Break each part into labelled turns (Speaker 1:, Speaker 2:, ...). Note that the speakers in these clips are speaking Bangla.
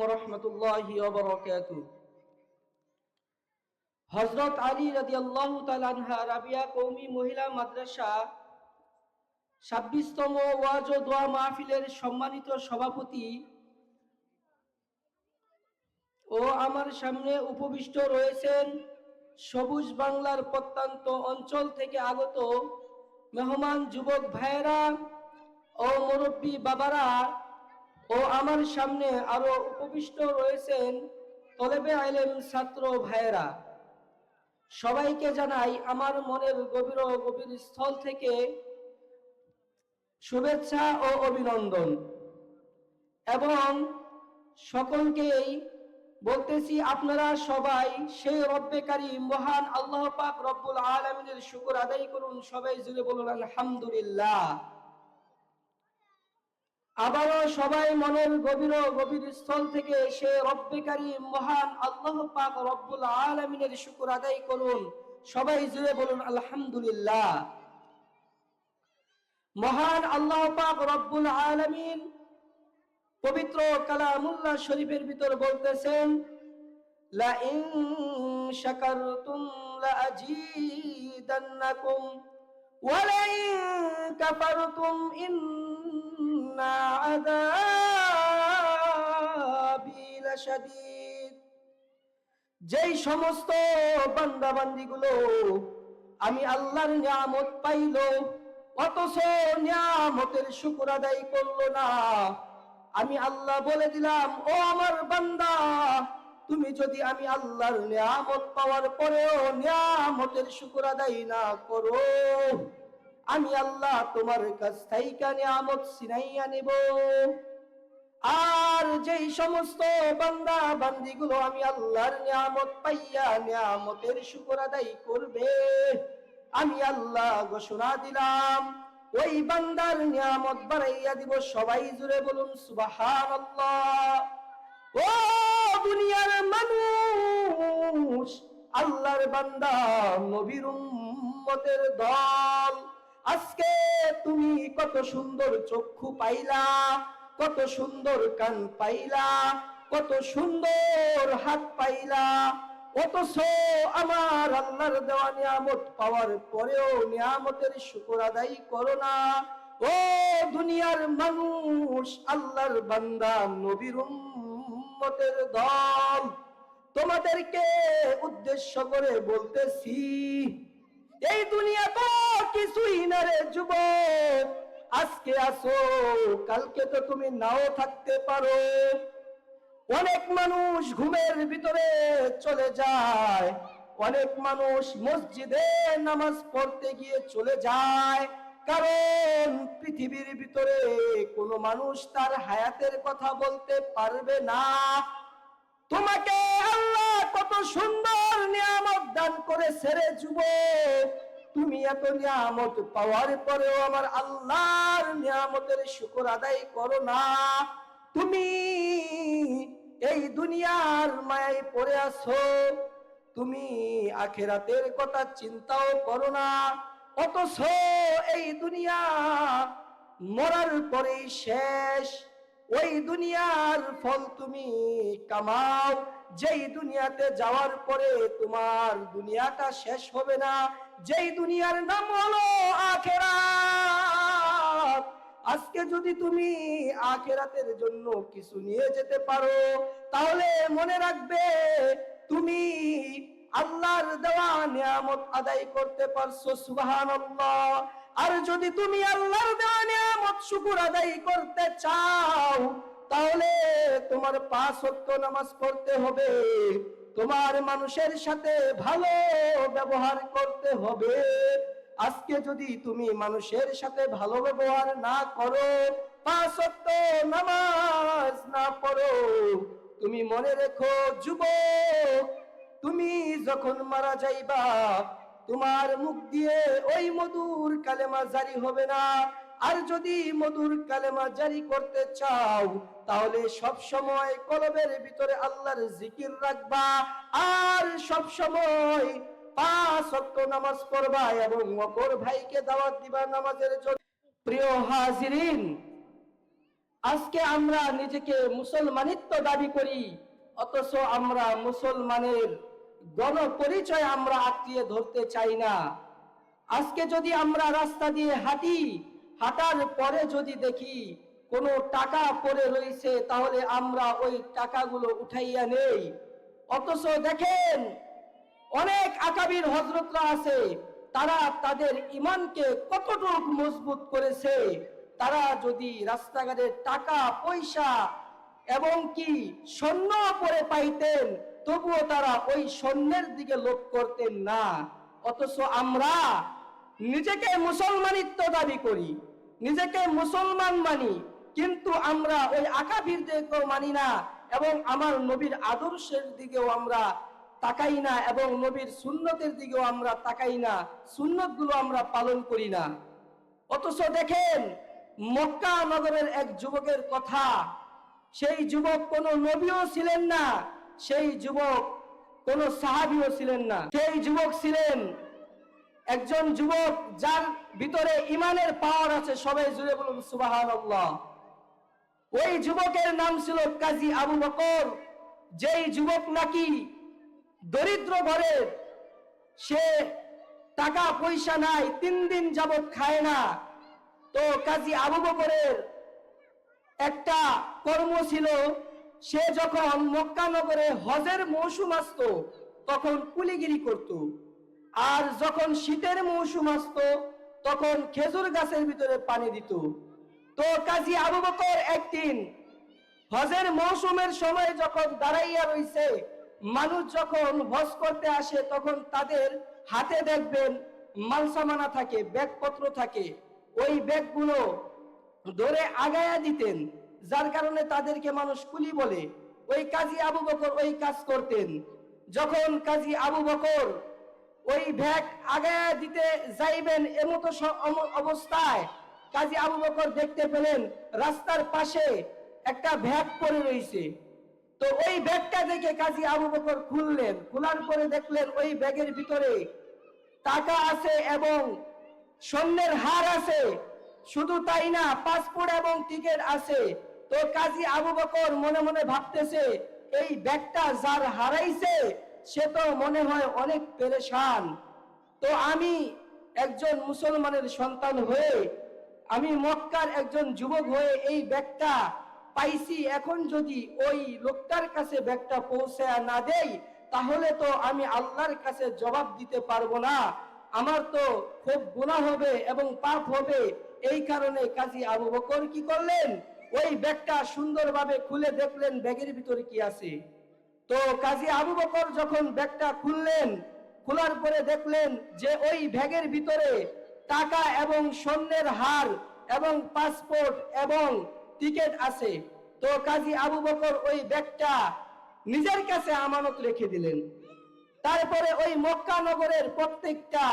Speaker 1: ওয়া রাহমাতুল্লাহি ওয়া বারাকাতুহু। হযরত আলী রাদিয়াল্লাহু তাআলা আনহা রাবিয়া কওমি মহিলা মাদ্রাসা 26তম ওয়াজ ও দোয়া মাহফিলের সম্মানিত সভাপতি ও আমার সামনে উপবিষ্ট রয়েছেন সবুজ বাংলার প্রত্যন্ত অঞ্চল থেকে আগত মেহমান যুবক ভাইয়েরা ও মুরব্বী বাবারা ও আমার সামনে আরো উপবিষ্ট রয়েছেন তলেবে ইলম ছাত্র ভাইয়েরা, সবাইকে জানাই আমার মনের গভীর স্থল থেকে শুভেচ্ছা ও অভিনন্দন এবং সকলকেই বলতেছি আপনারা সবাই সেই রব্বে কারীম মহান আল্লাহ পাক রব্বুল আলামিনের শুকর আদায় করুন। সবাই জুড়ে বলুন আলহামদুলিল্লাহ। আবারও সবাই মনের গভীর স্থল থেকে সেই রব্বে কারীম মহান আল্লাহ পাক রব্বুল আলামিনের শুকর আদায় করুন। সবাই জুড়ে বলুন আলহামদুলিল্লাহ। মহান আল্লাহ পাক রব্বুল আলামিন পবিত্র কালামুল্লাহ শরীফের ভিতর বলতেছেন, লা ইন শাকারতুম লা আযীদান্নাকুম ওয়া লা ইন কাফারতুম ইন্না আযাবি লাশাদীদ। যেই সমস্ত বান্দা বান্দীগুলো আমি আল্লাহর নিয়ামত পাইলো অথচ নিয়ামতের শুকর আদায় করলো না, আমি আল্লাহ বলে দিলাম, ও আমার বান্দা, তুমি যদি আমি আল্লাহর নিয়ামত পাওয়ার পরেও নিয়ামতের শুকর আদায় না করো, আমি আল্লাহ তোমার কাছ থেকে নিয়ামত ছিনাইয়া নেব। আর যেই সমস্ত বান্দা বান্দীগুলো আমি আল্লাহর নিয়ামত পাইয়া নিয়ামতের শুকর আদায় করবে, আমি আল্লাহ ঘোষণা দিলাম ওই বান্দার নিয়ামত বাড়াইয়া দিব। সবাই জুড়ে বলুন সুবহানাল্লাহ। ও দুনিয়ার মানুষ, আল্লাহর বান্দা, নবীর উম্মতের দল, আজকে তুমি কত সুন্দর চক্ষু পাইলা, কত সুন্দর কান পাইলা, কত সুন্দর হাত পাইলা, অথচ আমার আল্লাহর দেওয়া নিয়ামত পাওয়ার পরেও নিয়ামতের শুকর আদায় করো না। ও দুনিয়ার মানুষ, আল্লাহর বান্দা, নবীর উম্মতের দল, তোমাদেরকে উদ্দেশ্য করে বলতেছি, এই দুনিয়া তো কিছুই না রে যুবক। আজকে আসো, কালকে তো তুমি নাও থাকতে পারো। অনেক মানুষ ঘুমের ভিতরে চলে যায়, অনেক মানুষ মসজিদে নামাজ পড়তে গিয়ে চলে যায়, কারণ পৃথিবীর ভিতরে কোনো মানুষ তার হায়াতের কথা বলতে পারবে না। তোমাকে আল্লাহ কত সুন্দর নিয়ামত দান করেছে রে যুবক, তুমি এত নিয়ামত পাওয়ার পরেও আমার আল্লাহর নিয়ামতের শুকর আদায় করো না। তুমি এই দুনিয়ার মায়ায় পড়ে আছো, তুমি আখিরাতের কথা চিন্তাও করো না, অথচ এই দুনিয়া মরার পরেই শেষ। ওই দুনিয়ার ফল তুমি কামাও, যেই দুনিয়াতে যাওয়ার পরে তোমার দুনিয়াটা শেষ হবে না, যেই দুনিয়ার নাম হলো আখিরাত। আজকে যদি তুমি আখিরাতের জন্য কিছু নিয়ে যেতে পারো, তাহলে মনে রাখবে তুমি আল্লাহর দেওয়া নিয়ামত আদায় করতে পারছো। সুবহানাল্লাহ। আর যদি তুমি আল্লাহর দেওয়া নিয়ামত শুকর আদায় করতে চাও, তাহলে তোমার 5 ওয়াক্ত নামাজ পড়তে হবে, তোমার মানুষের সাথে ভালো ব্যবহার করতে হবে। আজকে যদি তুমি মানুষের সাথে ভালো ব্যবহার না করো, 5 ওয়াক্ত নামাজ না পড়ো, তুমি মনে রেখো যুবক, তুমি যখন মারা যাইবা, তোমার মুখ দিয়ে ওই মধুর কালেমা জারি হবে না। আর যদি মধুর কালেমা জারি করতে চাও, তাহলে সব সময় কলবের ভিতরে আল্লাহর জিকির রাখবা, আর সব সময় 5 ওয়াক্ত নামাজ পড়বা এবং অপর ভাইকে দাওয়াত দিবা নামাজের জন্য। প্রিয় হাজিরিন, আজকে আমরা নিজেকে মুসলমানিত্ব দাবি করি, অথচ আমরা মুসলমানের গণপরিচয় আমরা আঁকড়িয়ে ধরতে চাই না। আজকে যদি আমরা রাস্তা দিয়ে হাঁটি, হাঁটার পরে যদি দেখি কোনো টাকা পড়ে রয়েছে, তাহলে আমরা ওই টাকাগুলো উঠাইয়া নেই। অথচ দেখেন, অনেক আকাবির হযরতরা আছে, তারা তাদের ঈমানকে কতটুকু মজবুত করেছে। তারা যদি রাস্তাঘাটে টাকা পয়সা এবং কি স্বর্ণ পরে পাইতেন, তবুও তারা ওই স্বর্ণের দিকে লোভ করতেন না। অথচ আমরা নিজেকে মুসলমানিত্ব দাবি করি, নিজেকে মুসলমান মানি, কিন্তু আমরা ওই আকাবিরদেরকেও মানি না এবং আমার নবীর আদর্শের দিকেও আমরা তাকাই না এবং নবীর সুন্নতের দিকেও আমরা তাকাই না, সুন্নতগুলো আমরা পালন করি না। অথচ দেখেন, মক্কা নগরের এক যুবকের কথা, সেই যুবক কোনো নবীও ছিলেন না, সেই যুবক কোনো সাহাবীও ছিলেন না। সেই যুবক ছিলেন একজন যুবক যার ভিতরে ঈমানের পাওয়ার আছে। সবাই জুড়ে বলুন সুবহানাল্লাহ। ওই যুবকের নাম ছিল কাজী আবু বকর। যেই যুবক নাকি দরিদ্র ঘরের, সে টাকা পয়সা নাই, 3 দিন যাবত খায় না। তো কাজী আবু বকরের একটা কর্ম ছিল, সে যখন মক্কা নগরে হজের মৌসুম আসতো তখন কুলিগিরি করত, আর যখন শীতের মৌসুম আসতো তখন খেজুর গাছের ভিতরে পানি দিত। তো কাজী আবু বকর একদিন হজের মৌসুমের সময় যখন দাঁড়াইয়া রইছে, মানুষ যখন হজ করতে আসে তখন তাদের হাতে দেখবেন মালসামানা থাকে, ব্যাগপত্র থাকে, ওই ব্যাগগুলো ধরে আগায়া দিতেন, যার কারণে তাদেরকে মানুষ কুলি বলে। ওই কাজী আবু বকর ওই কাজ করতেন। যখন কাজী আবু বকর ওই ব্যাগ আগায়া দিতে যাইবেন, এমতো অবস্থায় কাজী আবু বকর দেখতে পেলেন রাস্তার পাশে একটা ব্যাগ পড়ে রয়েছে। তো ওই ব্যাগটা দেখে কাজী আবু বকর খুললেন, খোলার পরে দেখলেন ওই ব্যাগের ভিতরে টাকা আছে এবং স্বর্ণের হার আছে। শুধু তাই না, পাসপোর্ট এবং টিকিট আছে। তো কাজী আবু বকর মনে মনে ভাবতেছে, এই ব্যাগটা যার হারাইছে সে তো মনে হয় অনেক পেরেশান। তো আমি একজন মুসলমানের সন্তান হয়ে, আমি মক্কার একজন যুবক হয়ে এই ব্যাগটা পাইছি, এখন যদি ওই লোকটার কাছে ব্যাগটা পৌঁছায় না দেই, তাহলে তো আমি আল্লাহর কাছে জবাব দিতে পারবো না, আমার তো খুব গুনাহ হবে এবং পাপ হবে। এই কারণে কাজী আবু বকর কি করলেন, ওই ব্যাগটা সুন্দরভাবে খুলে দেখলেন ব্যাগের ভিতরে কি আছে। তো কাজী আবু বকর যখন ব্যাগটা খুললেন, খোলার পরে দেখলেন যে ওই ব্যাগের ভিতরে টাকা এবং স্বর্ণের হার এবং পাসপোর্ট এবং টিকিট আছে। তো কাজী আবু বকর ওই ব্যাগটা নিজের কাছে আমানত রেখে দিলেন। তারপরে ওই মক্কা নগরের প্রত্যেকটা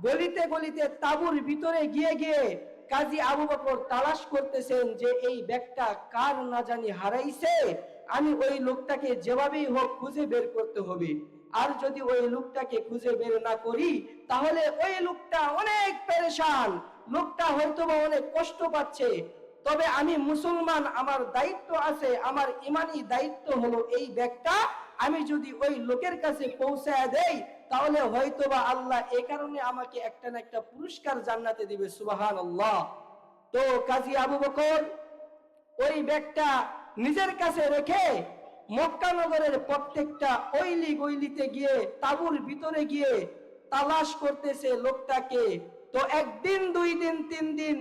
Speaker 1: গলিতে গলিতে তাঁবুর ভিতরে গিয়ে গিয়ে কাজী আবু বকর তালাশ করতেছেন যে এই ব্যাগটা কার না জানি হারাইছে, আমি ওই লোকটাকে যেভাবেই হোক খুঁজে বের করতে হবে। আর যদি ওই লোকটাকে খুঁজে বের না করি, তাহলে ওই লোকটা অনেক পেরেশান, লোকটা হয়তোবা অনেক কষ্ট পাচ্ছে। তবে আমি মুসলমান, আমার দায়িত্ব আছে, আমার ইমানি দায়িত্ব হলো এই ব্যাগটা আমি যদি ওই লোকের কাছে পৌঁছায় দেই, তাহলে হয়তোবা আল্লাহ এই কারণে আমাকে একটা না একটা পুরস্কার জান্নাতে দিবে। সুবহানাল্লাহ। তো কাজী আবু বকর ওই ব্যাগটা নিজের কাছে রেখে মক্কা নগরের প্রত্যেকটা অইলি গইলিতে গিয়ে তাঁবুর ভিতরে গিয়ে তালাশ করতেছে লোকটাকে। তো 1 দিন 2 দিন 3 দিন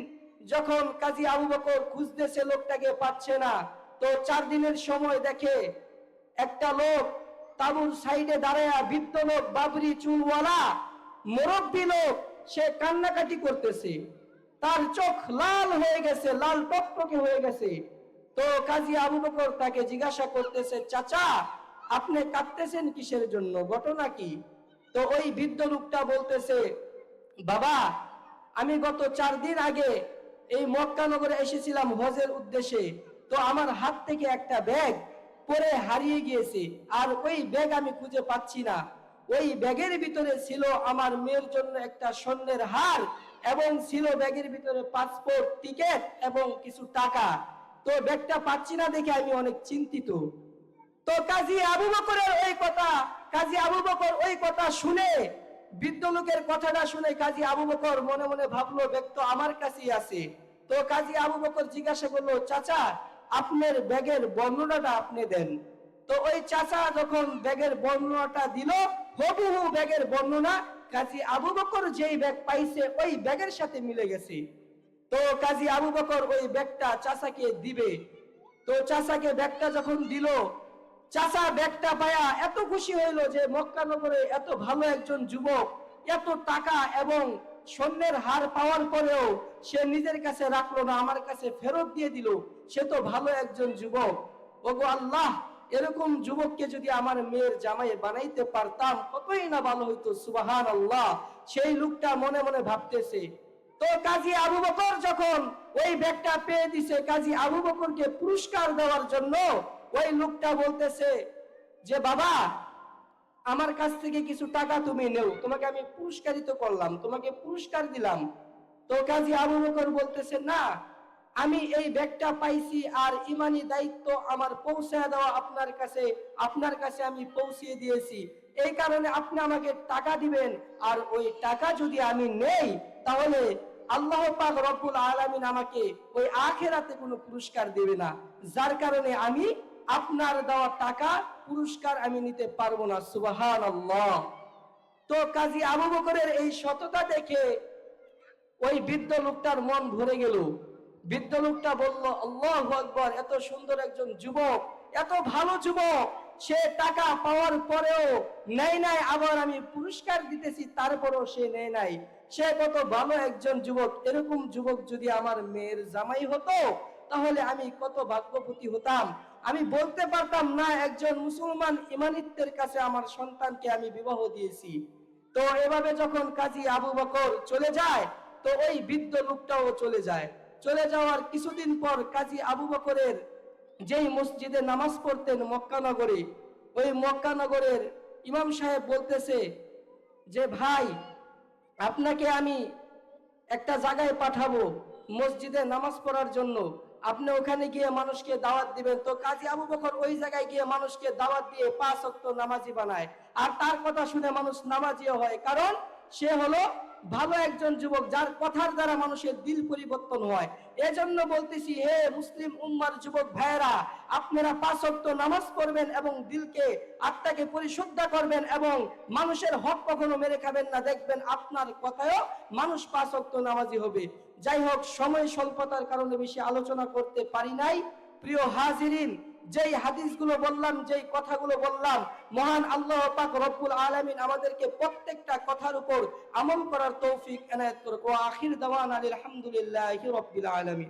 Speaker 1: যখন কাজী আবু বকর খুঁজতেছে, লোকটাকে পাচ্ছে না, তো 4 দিনের সময় দেখে একটা লোক তাঁবুর সাইডে দাঁড়ায়া, বৃদ্ধ লোক, বাবরি চুলওয়ালা মুরব্বী লোক, সে কান্নাকাটি করতেছে, তার চোখ লাল হয়ে গেছে, লাল টকটকে হয়ে গেছে। তো কাজী আবু বকর তাকে জিজ্ঞাসা করতেছে, চাচা আপনি কাঁদতেছেন কিসের জন্য, ঘটনা কি? তো ওই বৃদ্ধ লোকটা বলতেছে, বাবা আমি গত 4 দিন আগে এই মক্কা নগরে এসেছিলাম হজের উদ্দেশ্যে। তো আমার হাত থেকে একটা ব্যাগ পরে হারিয়ে গিয়েছে, আর ওই ব্যাগ আমি খুঁজে পাচ্ছি না। ওই ব্যাগের ভিতরে ছিল আমার মেয়ের জন্য একটা স্বর্ণের হার এবং ছিল ব্যাগের ভিতরে পাসপোর্ট, টিকিট এবং কিছু টাকা। তো ব্যাগটা পাচ্ছি না দেখে আমি অনেক চিন্তিত। তো কাজী আবু বকরের ওই কথা, কাজী আবু বকর ওই কথা শুনে, বৃদ্ধ লোকের কথাটা শুনে কাজী আবু বকর মনে মনে ভাবলো ব্যাগ তো আমার কাছেই আছে। তো কাজী আবু বকর জিজ্ঞাসা করলো, চাচা আপনার ব্যাগের বর্ণনাটা আপনি দেন। তো ওই চাচা যখন ব্যাগের বর্ণনাটা দিল, হুবহু ব্যাগের বর্ণনা কাজী আবু বকর যেই ব্যাগ পাইছে ওই ব্যাগের সাথে মিলে গেছে। তো কাজী আবু বকর ওই ব্যাগটা চাচাকে দিবে। তো চাচাকে ব্যাগটা যখন দিল, চাচা ব্যাগটা পায়া এত খুশি হইলো যে মক্কা নগরে এত ভালো একজন যুবক এত টাকা এবং স্বর্ণের হার পাওয়ার পরেও সে নিজের কাছে রাখলো না, আমার কাছে ফেরত দিয়ে দিল। সে তো ভালো একজন যুবক। ওগো আল্লাহ, এরকম যুবককে যদি আমার মেয়ের জামাই বানাইতে পারতাম কতই না ভালো হইতো। সুবহানাল্লাহ। সেই লোকটা মনে মনে ভাবতেছে। তো কাজী আবু বকর যখন ওই ব্যাগটা পেয়ে দিছে, কাজী আবু বকরকে পুরস্কার দেওয়ার জন্য ওই লোকটা বলতেছে যে বাবা, আমার কাছ থেকে কিছু টাকা তুমি নেও, তোমাকে আমি পুরস্কারিত করলাম, তোমাকে পুরস্কার দিলাম। তো কাজী আবু বকর বলতেছে, না, আমি এই ব্যাগটা পাইছি আর ইমানি দায়িত্ব আমার পৌঁছে দেওয়া আপনার কাছে, আপনার কাছে আমি পৌঁছিয়ে দিয়েছি, এই কারণে আপনি আমাকে টাকা দিবেন। আর ওই টাকা যদি আমি নেই তাহলে আল্লাহ পাক রব্বুল আলামিন আমাকে ওই আখিরাতে কোনো পুরস্কার দেবে না, যার কারণে আমি আপনার দেওয়া টাকা পুরস্কার আমি নিতে পারবো না। সুবহানাল্লাহ। তো কাজী আবু বকরের এই সততা দেখে ওই বৃদ্ধ লোকটার মন ভরে গেল। বৃদ্ধ লোকটা বলল, আল্লাহু আকবার, এত সুন্দর একজন যুবক, এত ভালো যুবক, সে টাকা পাওয়ার পরেও নেয় নাই, আবার আমি পুরস্কার দিতেছি তারপরেও সে নেয় নাই। সে কত ভালো একজন যুবক। এরকম যুবক যদি আমার মেয়ের জামাই হতো তাহলে আমি কত ভাগ্যবতী হতাম। আমি বলতে পারতাম না একজন মুসলমান ইমানিত্বের কাছে আমার সন্তানকে আমি বিবাহ দিয়েছি। তো এভাবে যখন কাজী আবু বকর চলে যায়, তো ওই বৃদ্ধ লোকটাও চলে যায়। চলে যাওয়ার কিছুদিন পর কাজী আবু বকরের যেই মসজিদে নামাজ পড়তেন মক্কা নগরে, ওই মক্কা নগরের ইমাম সাহেব বলতেছে যে ভাই, আপনাকে আমি একটা জায়গায় পাঠাবো মসজিদে নামাজ পড়ার জন্য, আপনি ওখানে গিয়ে মানুষকে দাওয়াত দিবেন। তো কাজী আবু বকর ওই জায়গায় গিয়ে মানুষকে দাওয়াত দিয়ে 5 ওয়াক্ত নামাজি বানায়। আর তার কথা শুনে মানুষ নামাজিও হয়, কারণ সে হলো ভালো একজন যুবক, যার কথার দ্বারা মানুষের দিল পরিবর্তন হয়। এজন্য বলতেছি, হে মুসলিম উম্মার যুবক ভাইয়েরা, আপনারা 5 ওয়াক্ত নামাজ পড়বেন এবং দিলকে, আত্মাকে পরিশুদ্ধ করবেন এবং মানুষের হক কখনো মেরে খাবেন না। দেখবেন আপনার কথায়ও মানুষ 5 ওয়াক্ত নামাজি হবে। যাই হোক, সময় স্বল্পতার কারণে বেশি আলোচনা করতে পারি নাই। প্রিয় হাজিরিন, যেই হাদিসগুলো বললাম, যেই কথাগুলো বললাম, মহান আল্লাহ পাক রব্বুল আলামিন আমাদেরকে প্রত্যেকটা কথার উপর আমল করার তৌফিক এনায়েত করুক। ওয়া আখির দাওয়ানা আলহামদুলিল্লাহি রাব্বিল আলামিন।